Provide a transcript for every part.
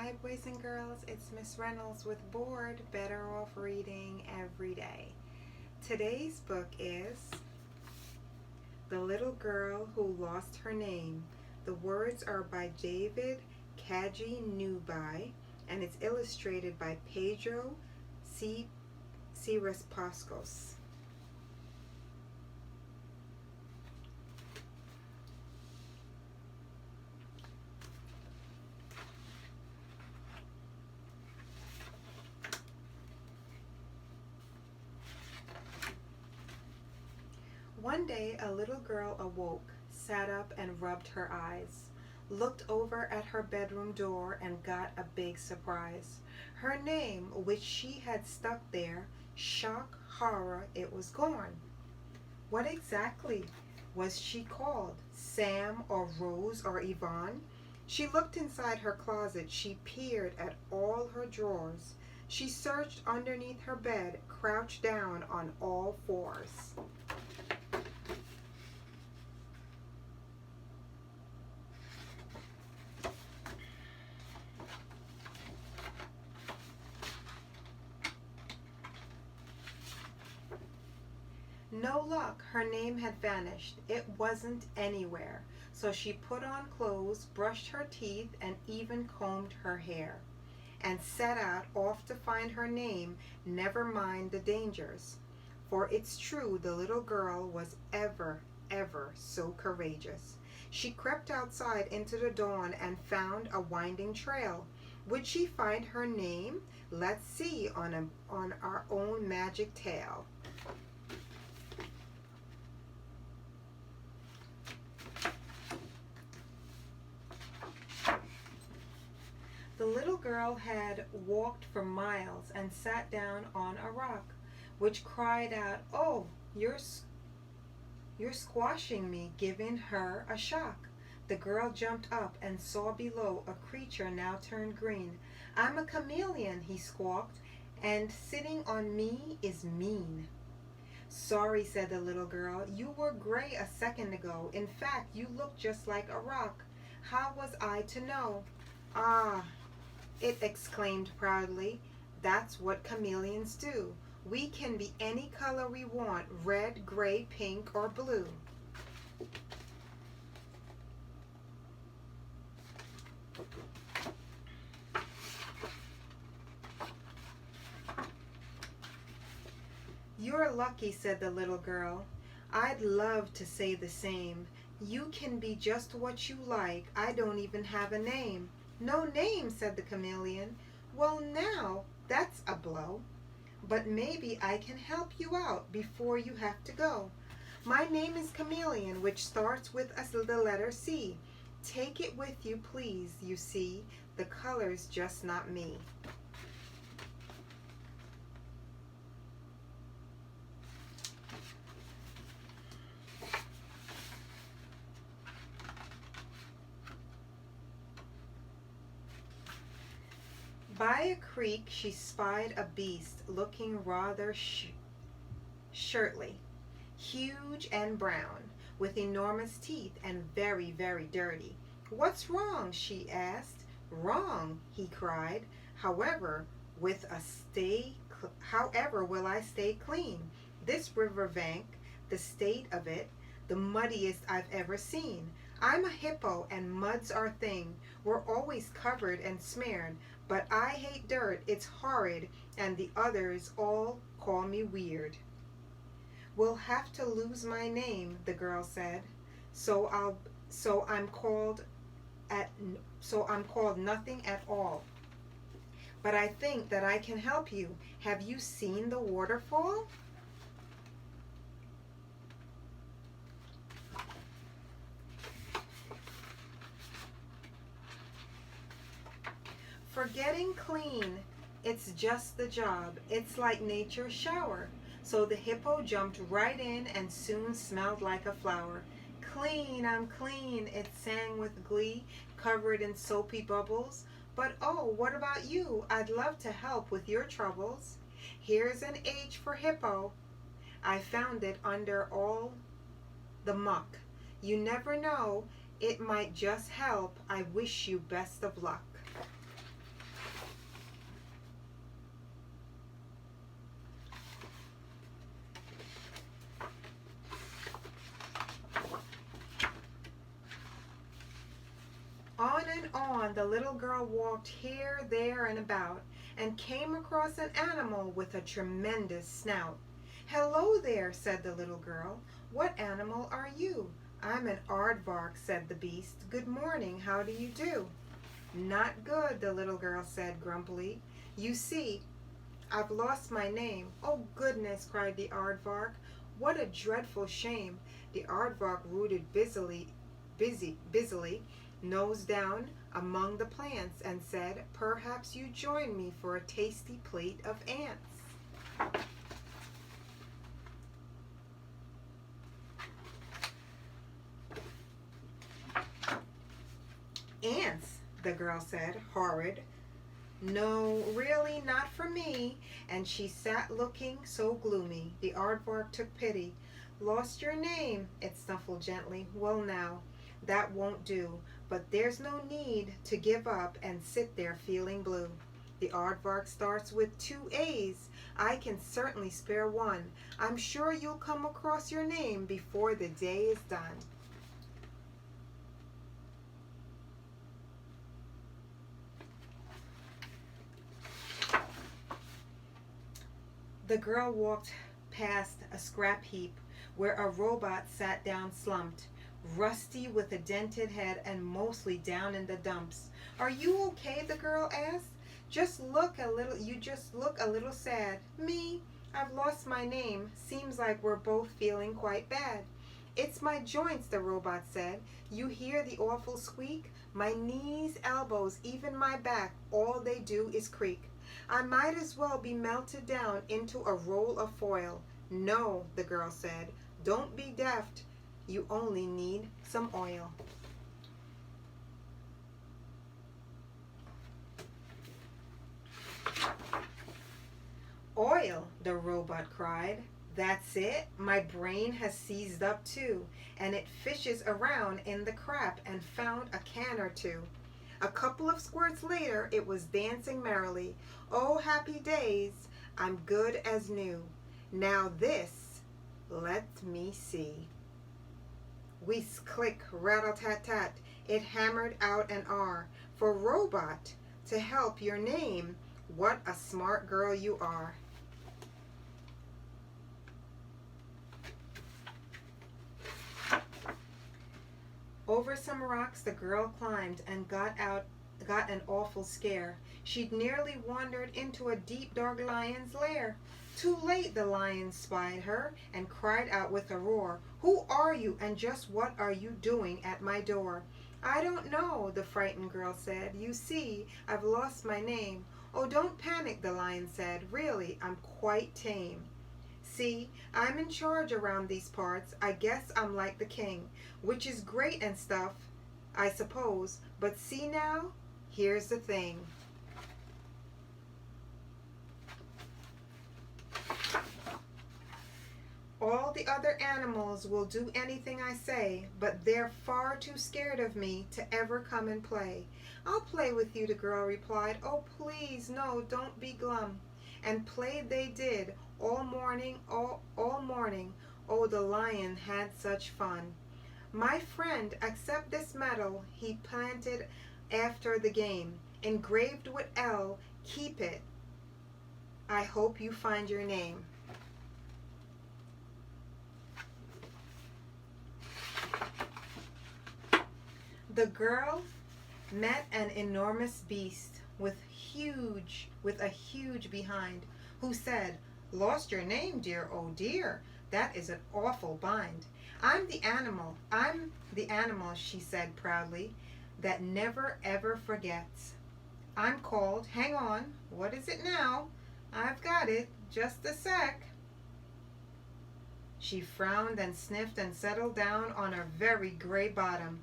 Hi, boys and girls. It's Miss Reynolds with B.O.R.E.D. Better Off Reading Every Day. Today's book is The Little Girl Who Lost Her Name. The words are by David Kaji Nubai, and it's illustrated by Pedro C. Pascos. One day a little girl awoke, sat up and rubbed her eyes, looked over at her bedroom door and got a big surprise. Her name, which she had stuck there, shock, horror, it was gone. What exactly was she called? Sam or Rose or Yvonne? She looked inside her closet. She peered at all her drawers. She searched underneath her bed, crouched down on all fours. No luck, her name had vanished. It wasn't anywhere. So she put on clothes, brushed her teeth, and even combed her hair, and set out off to find her name, never mind the dangers. For it's true, the little girl was ever so courageous. She crept outside into the dawn and found a winding trail. Would she find her name? Let's see on our own magic tale. The little girl had walked for miles and sat down on a rock, which cried out, "Oh, you're squashing me," giving her a shock. The girl jumped up and saw below a creature now turned green. "I'm a chameleon," he squawked, "and sitting on me is mean." "Sorry," said the little girl. "You were gray a second ago. In fact, you look just like a rock. How was I to know?" "Ah," it exclaimed proudly, "that's what chameleons do. We can be any color we want, red, gray, pink, or blue." "You're lucky," said the little girl. "I'd love to say the same. You can be just what you like. I don't even have a name." "No name," said the chameleon. "Well, now, that's a blow. But maybe I can help you out before you have to go. My name is Chameleon, which starts with the letter C. Take it with you, please. You see, the color's just not me." By a creek she spied a beast looking rather shirtly, huge and brown, with enormous teeth and very dirty. "What's wrong?" she asked. "Wrong?" he cried. However, however will I stay clean? This river bank, the state of it, the muddiest I've ever seen. I'm a hippo and mud's our thing. We're always covered and smeared. But I hate dirt, it's horrid, and the others all call me weird." "We'll have to lose my name," the girl said. So I'm called nothing at all. But I think that I can help you. Have you seen the waterfall?" "For getting clean, it's just the job. It's like nature's shower." So the hippo jumped right in and soon smelled like a flower. "Clean, I'm clean," it sang with glee, covered in soapy bubbles. "But oh, what about you? I'd love to help with your troubles." Here's an H for hippo. I found it under all the muck. You never know, it might just help. I wish you best of luck. on the little girl walked here, there, and about, and came across an animal with a tremendous snout. "Hello there," said the little girl. "What animal are you?" "I'm an aardvark," said the beast. "Good morning, how do you do?" "Not good," the little girl said grumpily. "You see, I've lost my name." "Oh, goodness," cried the aardvark. "What a dreadful shame." The aardvark rooted busily, nose down among the plants, and said, "Perhaps you join me for a tasty plate of ants." "Ants," the girl said, horrid. "No, really, not for me." And she sat looking so gloomy. The aardvark took pity. "Lost your name," it snuffled gently. "Well now, that won't do, but there's no need to give up and sit there feeling blue. The aardvark starts with 2 A's. I can certainly spare one. I'm sure you'll come across your name before the day is done." The girl walked past a scrap heap where a robot sat down slumped, rusty with a dented head and mostly down in the dumps. "Are you okay?" the girl asked. You just look a little sad." "Me? I've lost my name. Seems like we're both feeling quite bad." "It's my joints," the robot said. "You hear the awful squeak? My knees, elbows, even my back, all they do is creak. I might as well be melted down into a roll of foil." "No," the girl said. "Don't be daft. You only need some oil." "Oil!" the robot cried. "That's it. My brain has seized up too, and it fishes around in the crap and found a can or two." A couple of squirts later, it was dancing merrily. "Oh, happy days, I'm good as new. Now this, let me see." Whisk, click, rattle-tat-tat, it hammered out an R for robot to help your name. What a smart girl you are. Over some rocks the girl climbed and got an awful scare. She'd nearly wandered into a deep dark lion's lair. Too late the lion spied her and cried out with a roar, "Who are you, and just what are you doing at my door?" "I don't know," the frightened girl said. "You see, I've lost my name." "Oh, don't panic," the lion said. "Really, I'm quite tame. See, I'm in charge around these parts. I guess I'm like the king, which is great and stuff, I suppose. But see now, here's the thing. All the other animals will do anything I say, but they're far too scared of me to ever come and play." "I'll play with you," the girl replied. "Oh, please, no, don't be glum." And play they did all morning, all morning. Oh, the lion had such fun. "My friend, accept this medal he planted after the game, engraved with L. Keep it. I hope you find your name." The girl met an enormous beast with a huge behind, who said, "Lost your name, dear? Oh dear, that is an awful bind." I'm the animal," she said proudly, "that never ever forgets. I'm called, hang on, what is it now? I've got it, just a sec." She frowned and sniffed and settled down on her very gray bottom,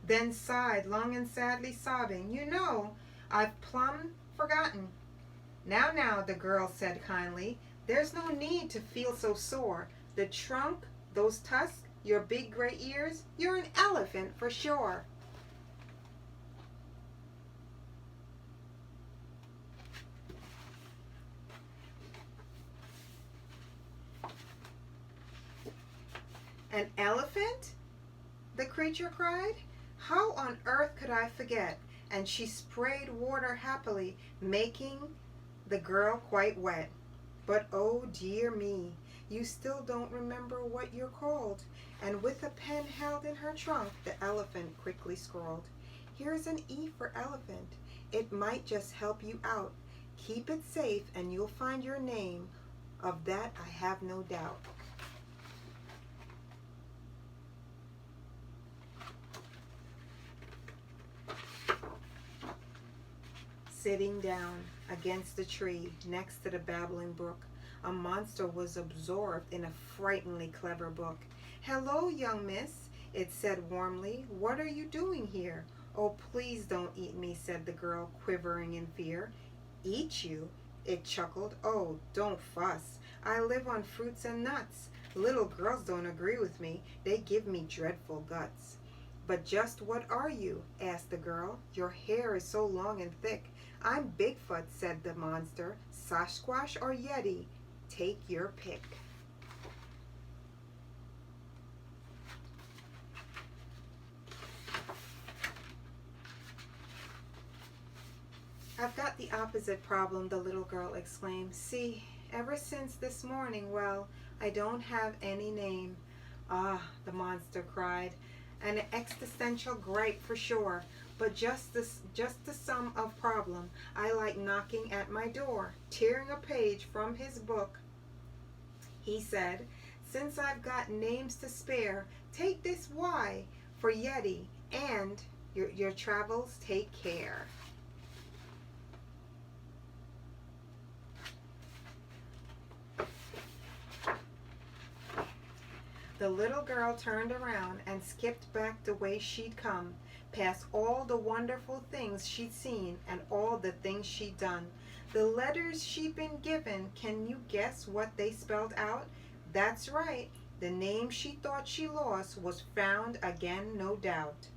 then sighed long and sadly, sobbing, "You know, I've plumb forgotten." Now," the girl said kindly, "there's no need to feel so sore. The trunk, those tusks, your big gray ears, you're an elephant for sure." "An elephant?" the creature cried. "How on earth could I forget? and she sprayed water happily, making the girl quite wet. But oh dear me, you still don't remember what you're called. And with a pen held in her trunk, the elephant quickly scrawled, here's an E for elephant. It might just help you out. Keep it safe and you'll find your name. Of that I have no doubt. Sitting down against the tree next to the babbling brook, a monster was absorbed in a frighteningly clever book. Hello, young miss, it said warmly. What are you doing here? Oh, please don't eat me, said the girl, quivering in fear. Eat you? It chuckled. Oh, don't fuss. I live on fruits and nuts. Little girls don't agree with me. They give me dreadful guts. But just what are you? Asked the girl. Your hair is so long and thick. I'm Bigfoot, said the monster. Sasquatch or Yeti? Take your pick. I've got the opposite problem, the little girl exclaimed. See, ever since this morning, well, I don't have any name. Ah, the monster cried, an existential gripe for sure, but just the sum of problem. I like knocking at my door, tearing a page from his book. He said, since I've got names to spare, take this Y for Yeti, and your travels take care. The little girl turned around and skipped back the way she'd come, past all the wonderful things she'd seen and all the things she'd done. The letters she'd been given, can you guess what they spelled out? That's right, the name she thought she lost was found again, no doubt.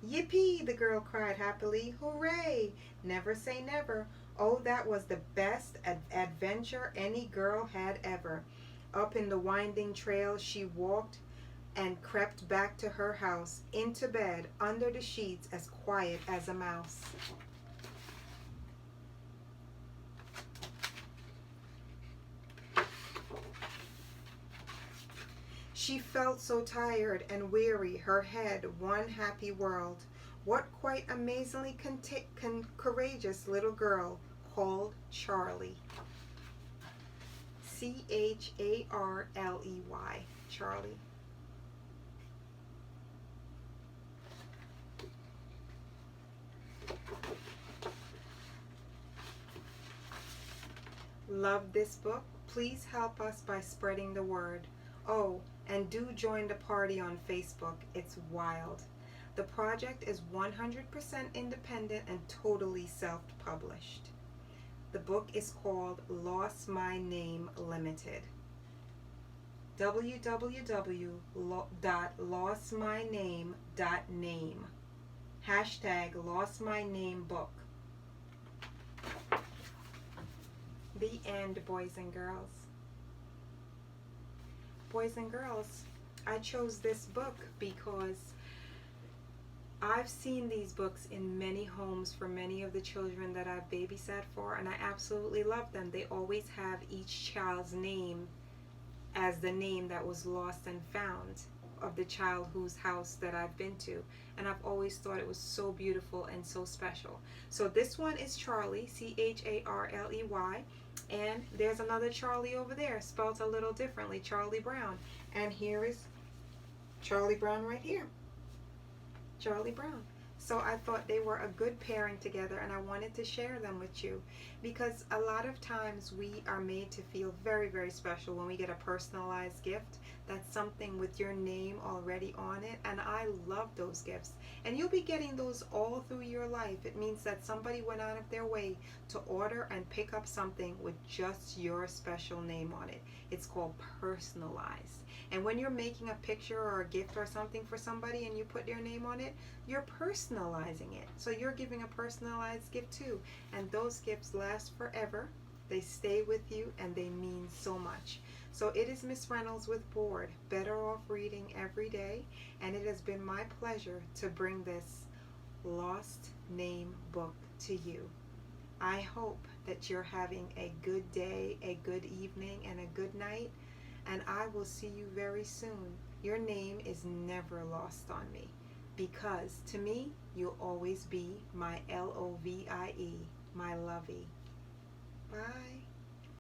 Yippee, the girl cried happily. Hooray! Never say never. Oh, that was the best adventure any girl had ever. Up in the winding trail she walked and crept back to her house, into bed, under the sheets, as quiet as a mouse. She felt so tired and weary, her head one happy world. What quite amazingly courageous little girl called Charley. Charley. Charley. Love this book? Please help us by spreading the word. Oh, and do join the party on Facebook. It's wild. The project is 100% independent and totally self-published. The book is called Lost My Name Limited. www.lostmyname.name. #LostMyNameBook. The end, boys and girls. Boys and girls, I chose this book because I've seen these books in many homes for many of the children that I've babysat for, and I absolutely love them. They always have each child's name as the name that was lost and found of the child whose house that I've been to, and I've always thought it was so beautiful and so special. So this one is Charley, Charley, and there's another Charlie over there, spelled a little differently, Charlie Brown, and here is Charlie Brown right here, Charlie Brown. So I thought they were a good pairing together, and I wanted to share them with you because a lot of times we are made to feel very, very special when we get a personalized gift. That's something with your name already on it, and I love those gifts. And you'll be getting those all through your life. It means that somebody went out of their way to order and pick up something with just your special name on it. It's called personalized. And when you're making a picture or a gift or something for somebody and you put their name on it, you're personalizing it. So you're giving a personalized gift too. And those gifts last forever. They stay with you and they mean so much. So it is Miss Reynolds with B.O.R.E.D, Better Off Reading Every Day. And it has been my pleasure to bring this lost name book to you. I hope that you're having a good day, a good evening, and a good night, and I will see you very soon. Your name is never lost on me because to me, you'll always be my LOVIE, my lovey. Bye.